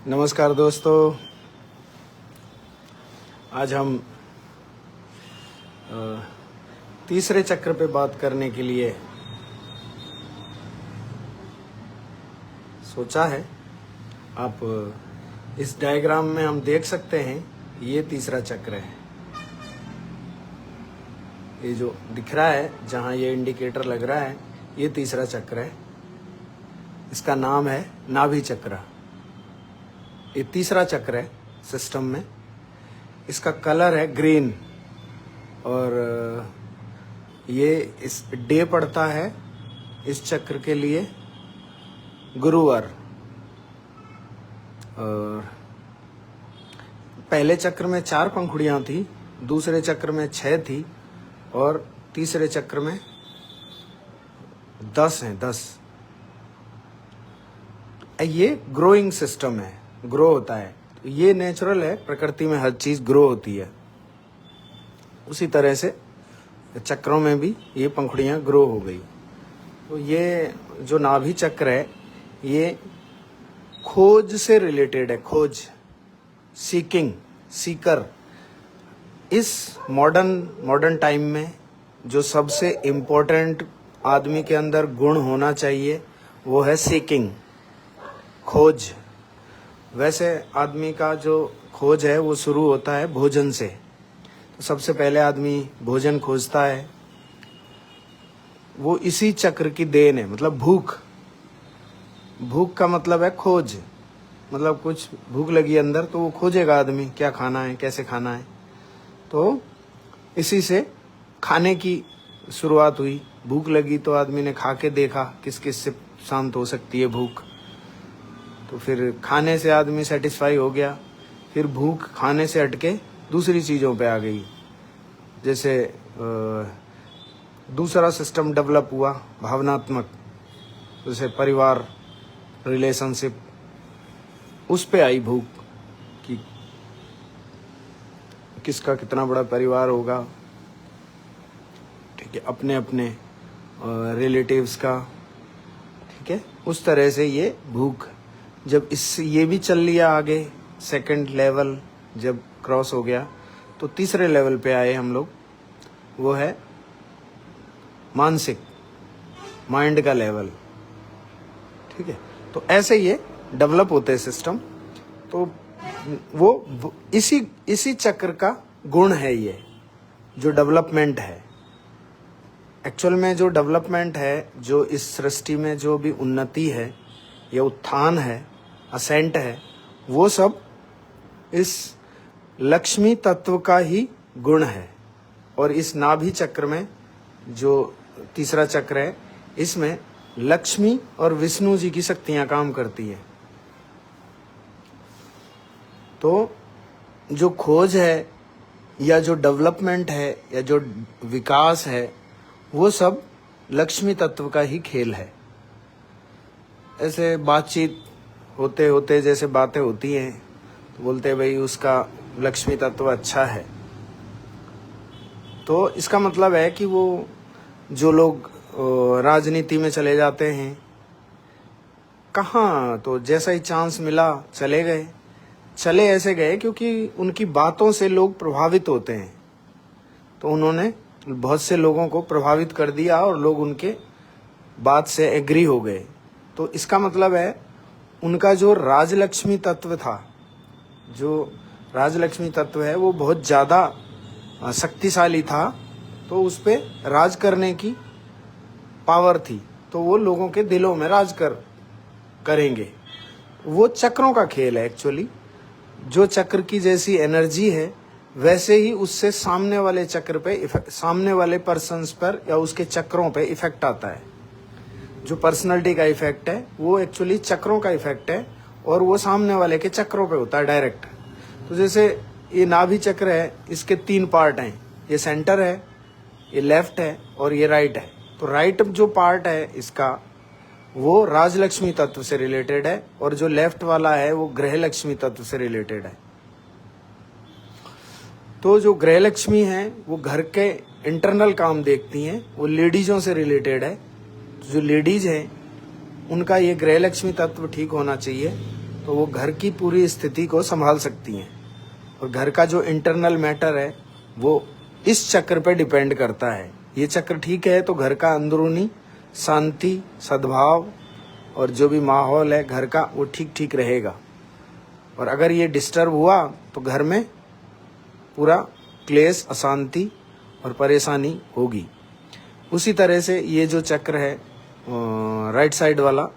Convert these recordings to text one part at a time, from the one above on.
नमस्कार दोस्तों, आज हम तीसरे चक्र पे बात करने के लिए सोचा है। आप इस डायग्राम में हम देख सकते हैं, ये तीसरा चक्र है। ये जो दिख रहा है, जहाँ ये इंडिकेटर लग रहा है, ये तीसरा चक्र है। इसका नाम है नाभि चक्र। ये तीसरा चक्र है सिस्टम में। इसका कलर है ग्रीन और ये इस डे पड़ता है इस चक्र के लिए गुरुवार। और पहले चक्र में 4 पंखुड़ियाँ थी, दूसरे चक्र में 6 थी और तीसरे चक्र में 10 हैं। 10 ये ग्रोइंग सिस्टम है, ग्रो होता है। तो ये नेचुरल है, प्रकृति में हर चीज ग्रो होती है। उसी तरह से चक्रों में भी ये पंखुड़ियां ग्रो हो गई। तो ये जो नाभि चक्र है, ये खोज से रिलेटेड है। खोज, सीकिंग, सीकर। इस मॉडर्न टाइम में जो सबसे इम्पोर्टेंट आदमी के अंदर गुण होना चाहिए वो है सीकिंग, खोज। वैसे आदमी का जो खोज है वो शुरू होता है भोजन से। तो सबसे पहले आदमी भोजन खोजता है। वो इसी चक्र की देन है। मतलब भूख का मतलब है खोज। मतलब कुछ भूख लगी अंदर तो वो खोजेगा आदमी, क्या खाना है, कैसे खाना है। तो इसी से खाने की शुरुआत हुई। भूख लगी तो आदमी ने खा के देखा किस किस से शांत हो सकती है भूख। तो फिर खाने से आदमी सेटिस्फाई हो गया। फिर भूख खाने से हटके दूसरी चीज़ों पे आ गई। जैसे दूसरा सिस्टम डेवलप हुआ भावनात्मक, जैसे परिवार, रिलेशनशिप, उस पे आई भूख कि किसका कितना बड़ा परिवार होगा, ठीक है, अपने अपने रिलेटिव्स का, ठीक है। उस तरह से ये भूख, जब इससे ये भी चल लिया आगे, सेकंड लेवल जब क्रॉस हो गया तो तीसरे लेवल पे आए हम लोग। वो है मानसिक, माइंड का लेवल, ठीक है। तो ऐसे ये डेवलप होते हैं सिस्टम। तो वो इसी चक्र का गुण है ये जो डेवलपमेंट है। एक्चुअल में जो डेवलपमेंट है, जो इस सृष्टि में जो भी उन्नति है या उत्थान है, असेंट है, वो सब इस लक्ष्मी तत्व का ही गुण है। और इस नाभि चक्र में जो तीसरा चक्र है, इसमें लक्ष्मी और विष्णु जी की शक्तियां काम करती है। तो जो खोज है या जो डेवलपमेंट है या जो विकास है, वो सब लक्ष्मी तत्व का ही खेल है। ऐसे बातचीत होते होते जैसे बातें होती हैं तो बोलते हैं भाई उसका लक्ष्मी तत्व अच्छा है। तो इसका मतलब है कि वो जो लोग राजनीति में चले जाते हैं, कहाँ तो जैसा ही चांस मिला चले गए। चले ऐसे गए क्योंकि उनकी बातों से लोग प्रभावित होते हैं। तो उन्होंने बहुत से लोगों को प्रभावित कर दिया और लोग उनके बात से एग्री हो गए। तो इसका मतलब है उनका जो राजलक्ष्मी तत्व था, जो राजलक्ष्मी तत्व है, वो बहुत ज़्यादा शक्तिशाली था। तो उस पे राज करने की पावर थी। तो वो लोगों के दिलों में राज करेंगे। वो चक्रों का खेल है एक्चुअली। जो चक्र की जैसी एनर्जी है, वैसे ही उससे सामने वाले चक्र पे, सामने वाले पर्सन्स पर या उसके चक्रों पे इफेक्ट आता है। जो पर्सनालिटी का इफेक्ट है वो एक्चुअली चक्रों का इफेक्ट है और वो सामने वाले के चक्रों पे होता है डायरेक्ट। तो जैसे ये नाभि चक्र है, इसके 3 पार्ट हैं। ये सेंटर है, ये लेफ्ट है और ये राइट है। तो राइट जो पार्ट है इसका, वो राजलक्ष्मी तत्व से रिलेटेड है और जो लेफ्ट वाला है वो ग्रह लक्ष्मी तत्व से रिलेटेड है। तो जो ग्रह लक्ष्मी है वो घर के इंटरनल काम देखती हैं, वो लेडीजों से रिलेटेड है। जो लेडीज हैं उनका ये गृह लक्ष्मी तत्व ठीक होना चाहिए तो वो घर की पूरी स्थिति को संभाल सकती हैं। और घर का जो इंटरनल मैटर है वो इस चक्र पे डिपेंड करता है। ये चक्र ठीक है तो घर का अंदरूनी शांति, सद्भाव और जो भी माहौल है घर का वो ठीक ठीक रहेगा। और अगर ये डिस्टर्ब हुआ तो घर में पूरा क्लेश, अशांति और परेशानी होगी। उसी तरह से ये जो चक्र है राइट साइड वाला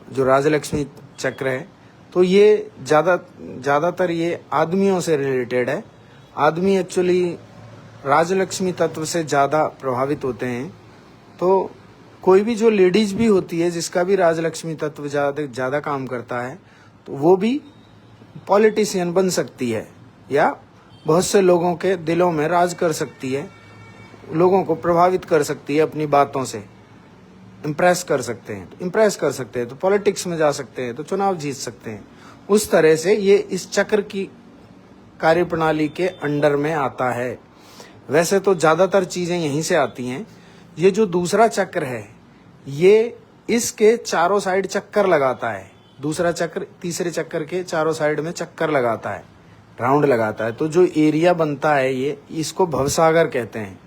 जो राजलक्ष्मी चक्र है, तो ये ज़्यादातर ये आदमियों से रिलेटेड है। आदमी एक्चुअली राजलक्ष्मी तत्व से ज़्यादा प्रभावित होते हैं। तो कोई भी जो लेडीज भी होती है जिसका भी राजलक्ष्मी तत्व ज़्यादा काम करता है तो वो भी पॉलिटिशियन बन सकती है या बहुत से लोगों के दिलों में राज कर सकती है, लोगों को प्रभावित कर सकती है अपनी बातों से, इम्प्रेस कर सकते हैं तो पॉलिटिक्स में जा सकते हैं, तो चुनाव जीत सकते हैं। उस तरह से ये इस चक्र की कार्यप्रणाली के अंडर में आता है। वैसे तो ज़्यादातर चीज़ें यहीं से आती हैं। ये जो दूसरा चक्र है ये इसके चारों साइड चक्कर लगाता है। दूसरा चक्र तीसरे चक्कर के चारों साइड में चक्कर लगाता है, राउंड लगाता है। तो जो एरिया बनता है ये, इसको भवसागर कहते हैं।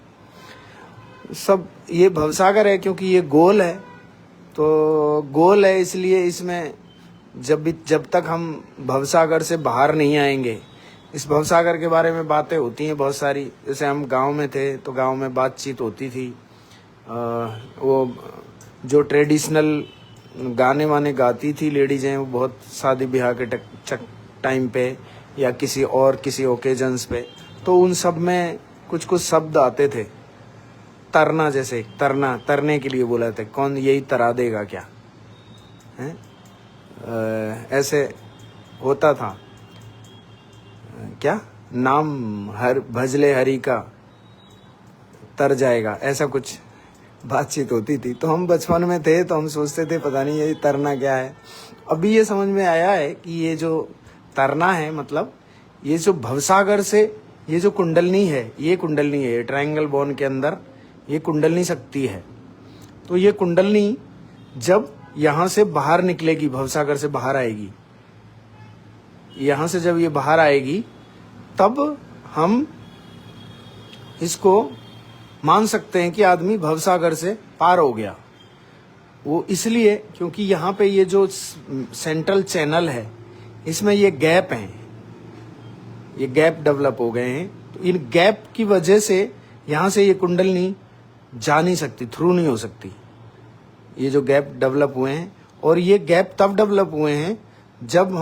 सब ये भवसागर है क्योंकि ये गोल है। तो गोल है इसलिए इसमें जब तक हम भवसागर से बाहर नहीं आएंगे, इस भवसागर के बारे में बातें होती हैं बहुत सारी। जैसे हम गांव में थे तो गांव में बातचीत होती थी। वो जो ट्रेडिशनल गाने वाने गाती थी लेडीज हैं, वो बहुत शादी ब्याह के टाइम पे या किसी ओकेजन्स पे, तो उन सब में कुछ कुछ शब्द आते थे। तरना, जैसे तरने के लिए बोला था, कौन यही तरा देगा क्या है, ऐसे होता था। क्या नाम हर भजले हरि का तर जाएगा, ऐसा कुछ बातचीत होती थी। तो हम बचपन में थे तो हम सोचते थे पता नहीं ये तरना क्या है। अभी ये समझ में आया है कि ये जो तरना है मतलब ये जो भवसागर से ये जो कुंडलनी है, ये कुंडलनी है, ट्रायंगल बोन के अंदर ये कुंडलनी शक्ति है। तो ये कुंडलनी जब यहाँ से बाहर निकलेगी, भवसागर से बाहर आएगी, यहाँ से जब ये बाहर आएगी तब हम इसको मान सकते हैं कि आदमी भवसागर से पार हो गया। वो इसलिए क्योंकि यहाँ पे ये जो सेंट्रल चैनल है इसमें ये गैप हैं, ये गैप डेवलप हो गए हैं। तो इन गैप की वजह से यहाँ से ये कुंडलनी जा नहीं सकती, थ्रू नहीं हो सकती। ये जो गैप डेवलप हुए हैं, और ये गैप तब डेवलप हुए हैं जब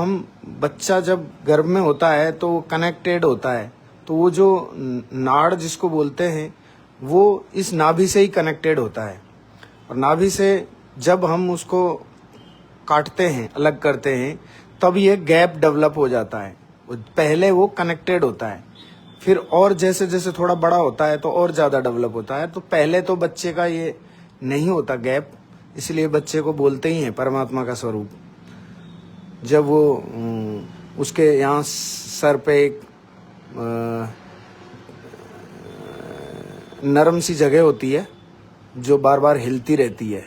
बच्चा जब गर्भ में होता है तो वो कनेक्टेड होता है। तो वो जो नाड़ जिसको बोलते हैं वो इस नाभि से ही कनेक्टेड होता है। और नाभि से जब हम उसको काटते हैं, अलग करते हैं, तब ये गैप डेवलप हो जाता है। पहले वो कनेक्टेड होता है, फिर और जैसे जैसे थोड़ा बड़ा होता है तो और ज़्यादा डेवलप होता है। तो पहले तो बच्चे का ये नहीं होता गैप, इसलिए बच्चे को बोलते ही हैं परमात्मा का स्वरूप। जब वो उसके यहाँ सर पे एक नरम सी जगह होती है जो बार बार हिलती रहती है,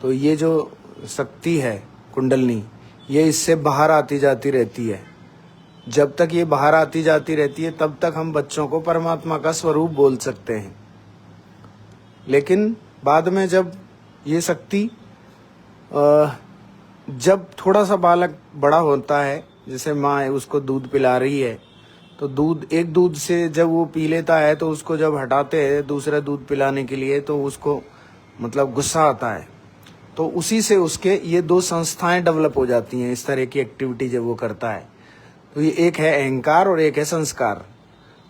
तो ये जो शक्ति है कुंडलनी, ये इससे बाहर आती जाती रहती है। जब तक ये बाहर आती जाती रहती है तब तक हम बच्चों को परमात्मा का स्वरूप बोल सकते हैं। लेकिन बाद में जब ये शक्ति जब थोड़ा सा बालक बड़ा होता है, जैसे माँ उसको दूध पिला रही है, तो एक दूध से जब वो पी लेता है तो उसको जब हटाते हैं दूसरा दूध पिलाने के लिए तो उसको मतलब गुस्सा आता है। तो उसी से उसके ये दो संस्थाएं डेवलप हो जाती हैं। इस तरह की एक्टिविटी जब वो करता है तो ये एक है अहंकार और एक है संस्कार।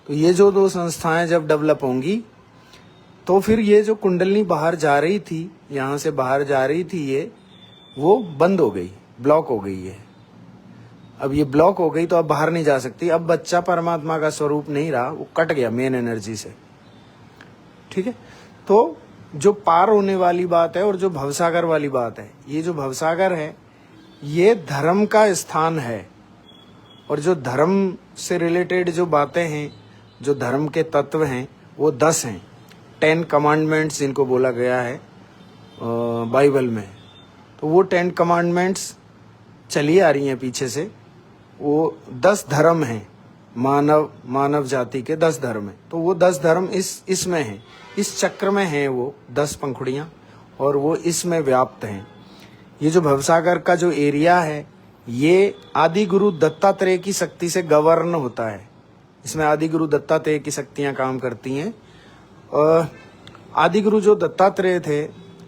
तो ये जो दो संस्थाएं जब डेवलप होंगी तो फिर ये जो कुंडलनी बाहर जा रही थी, यहाँ से बाहर जा रही थी, ये वो बंद हो गई, ब्लॉक हो गई है। अब ये ब्लॉक हो गई तो अब बाहर नहीं जा सकती। अब बच्चा परमात्मा का स्वरूप नहीं रहा, वो कट गया मेन एनर्जी से। ठीक है, तो जो पार होने वाली बात है और जो भवसागर वाली बात है, ये जो भवसागर है ये धर्म का स्थान है। और जो धर्म से रिलेटेड जो बातें हैं, जो धर्म के तत्व हैं, वो 10 हैं। 10 कमांडमेंट्स इनको बोला गया है बाइबल में। तो वो 10 कमांडमेंट्स चली आ रही हैं पीछे से, वो 10 धर्म हैं, मानव जाति के 10 धर्म हैं। तो वो 10 धर्म इसमें हैं, इस चक्र में हैं वो 10 पंखुड़ियाँ, और वो इसमें व्याप्त हैं। ये जो भवसागर का जो एरिया है, ये आदि गुरु दत्तात्रेय की शक्ति से गवर्न होता है। इसमें आदि गुरु दत्तात्रेय की शक्तियाँ काम करती हैं। आदि गुरु जो दत्तात्रेय थे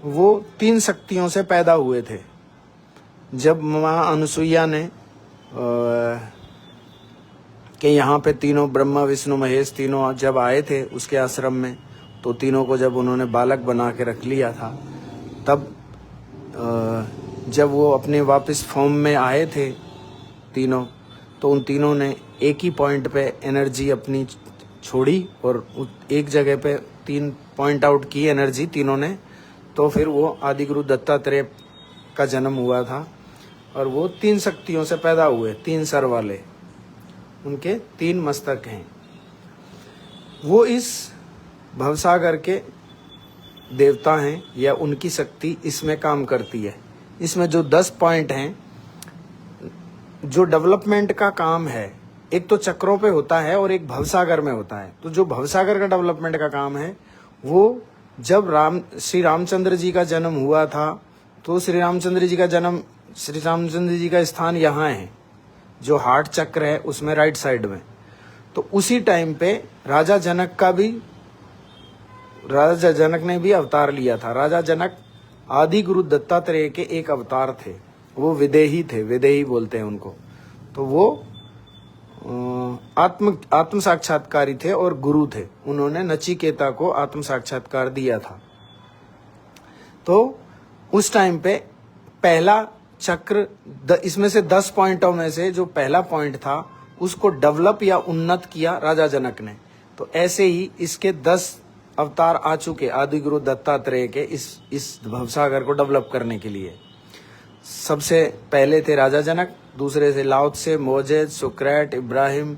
वो 3 शक्तियों से पैदा हुए थे। जब माँ अनुसुईया ने कि यहाँ पे तीनों ब्रह्मा विष्णु महेश तीनों जब आए थे उसके आश्रम में, तो तीनों को जब उन्होंने बालक बना के रख लिया था, तब जब वो अपने वापस फॉर्म में आए थे तीनों, तो उन तीनों ने एक ही पॉइंट पे एनर्जी अपनी छोड़ी और एक जगह पे 3 पॉइंट आउट की एनर्जी तीनों ने। तो फिर वो आदि गुरु दत्तात्रेय का जन्म हुआ था, और वो 3 शक्तियों से पैदा हुए, 3 सर वाले, उनके 3 मस्तक हैं। वो इस भवसागर के देवता हैं, या उनकी शक्ति इसमें काम करती है। इसमें जो 10 पॉइंट हैं, जो डेवलपमेंट का काम है, एक तो चक्रों पे होता है और एक भवसागर में होता है। तो जो भवसागर का डेवलपमेंट का काम है, वो जब श्री रामचंद्र जी का जन्म हुआ था, तो श्री रामचंद्र जी का स्थान यहाँ है, जो हार्ट चक्र है उसमें राइट साइड में। तो उसी टाइम पे राजा जनक ने भी अवतार लिया था। राजा जनक आदि गुरु दत्तात्रेय के एक अवतार थे, वो विदेही थे, विदेही बोलते हैं उनको। तो वो आत्म साक्षात्कारी थे और गुरु थे। उन्होंने नचिकेता को आत्म साक्षात्कार दिया था। तो उस टाइम पे पहला चक्र, इसमें से 10 पॉइंटों में से जो पहला पॉइंट था उसको डेवलप या उन्नत किया राजा जनक ने। तो ऐसे ही इसके 10 अवतार आ चुके आदि गुरु दत्तात्रेय के इस भवसागर को डेवलप करने के लिए। सबसे पहले थे राजा जनक, दूसरे से लाओ त्से, मोजेज, सुक्रेट, इब्राहिम,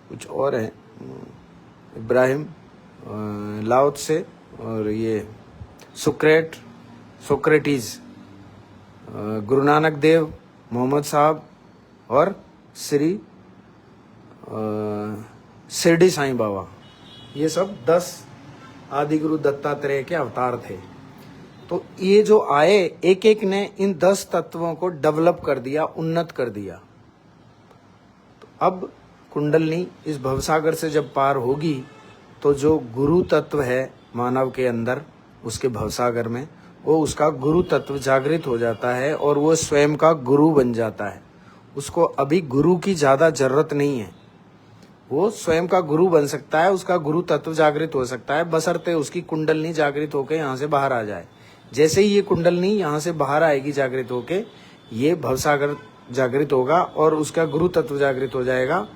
कुछ और है, इब्राहिम, लाओ त्से, और ये सोक्रेटिस, गुरु नानक देव, मोहम्मद साहब, और श्री शिरडी साईं बाबा। ये सब 10 आदि गुरु दत्तात्रेय के अवतार थे। तो ये जो आए, एक एक ने इन 10 तत्वों को डेवलप कर दिया, उन्नत कर दिया। तो अब कुंडलनी इस भवसागर से जब पार होगी, तो जो गुरु तत्व है मानव के अंदर, उसके भवसागर में, वो उसका गुरु तत्व जागृत हो जाता है और वो स्वयं का गुरु बन जाता है। उसको अभी गुरु की ज्यादा जरूरत नहीं है, वो स्वयं का गुरु बन सकता है, उसका गुरु तत्व जागृत हो सकता है, बशर्ते उसकी कुंडलनी जागृत होकर यहाँ से बाहर आ जाए। जैसे ही ये कुंडलनी यहाँ से बाहर आएगी जागृत होके, ये भवसागर जागृत होगा और उसका गुरु तत्व जागृत हो जाएगा,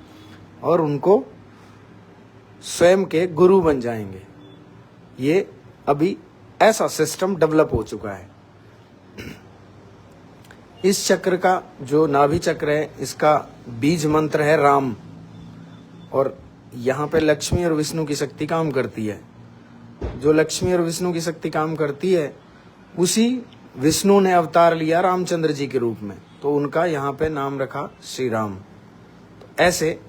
और उनको स्वयं के गुरु बन जाएंगे। ये अभी ऐसा सिस्टम डेवलप हो चुका है। इस चक्र का जो नाभि चक्र है, इसका बीज मंत्र है राम, और यहाँ पे लक्ष्मी और विष्णु की शक्ति काम करती है। जो लक्ष्मी और विष्णु की शक्ति काम करती है, उसी विष्णु ने अवतार लिया रामचंद्र जी के रूप में, तो उनका यहाँ पे नाम रखा श्री राम। तो ऐसे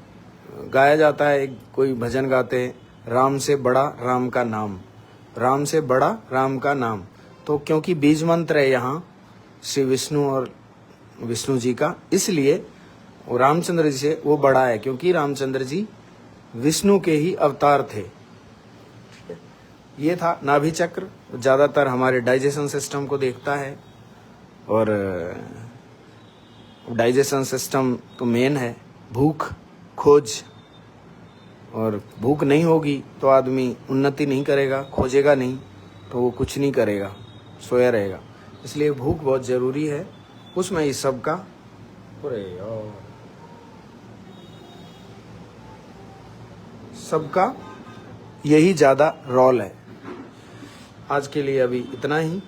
गाया जाता है, कोई भजन गाते हैं, राम से बड़ा राम का नाम, राम से बड़ा राम का नाम। तो क्योंकि बीज मंत्र है यहाँ श्री विष्णु और विष्णु जी का, इसलिए रामचंद्र जी से वो बड़ा है, क्योंकि रामचंद्र जी विष्णु के ही अवतार थे। ये था नाभि चक्र, ज्यादातर हमारे डाइजेशन सिस्टम को देखता है, और डाइजेशन सिस्टम तो मेन है, भूख खोज, और भूख नहीं होगी तो आदमी उन्नति नहीं करेगा, खोजेगा नहीं तो वो कुछ नहीं करेगा, सोया रहेगा। इसलिए भूख बहुत जरूरी है, उसमें इस सब का सबका यही ज्यादा रोल है। आज के लिए अभी इतना ही।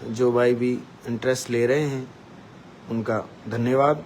जो भाई भी इंटरेस्ट ले रहे हैं उनका धन्यवाद।